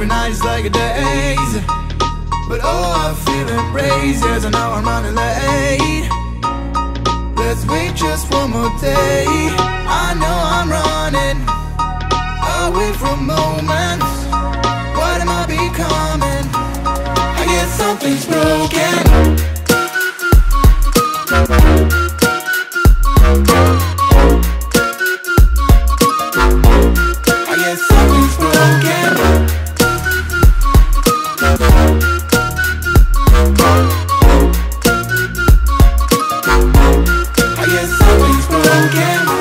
every night is like a daze. But oh, I feel embraced, yes, I know I'm running late. Let's wait just one more day. I know I'm running away from moments. What am I becoming? I guess something's broken. I guess something's broken. I guess something's broken.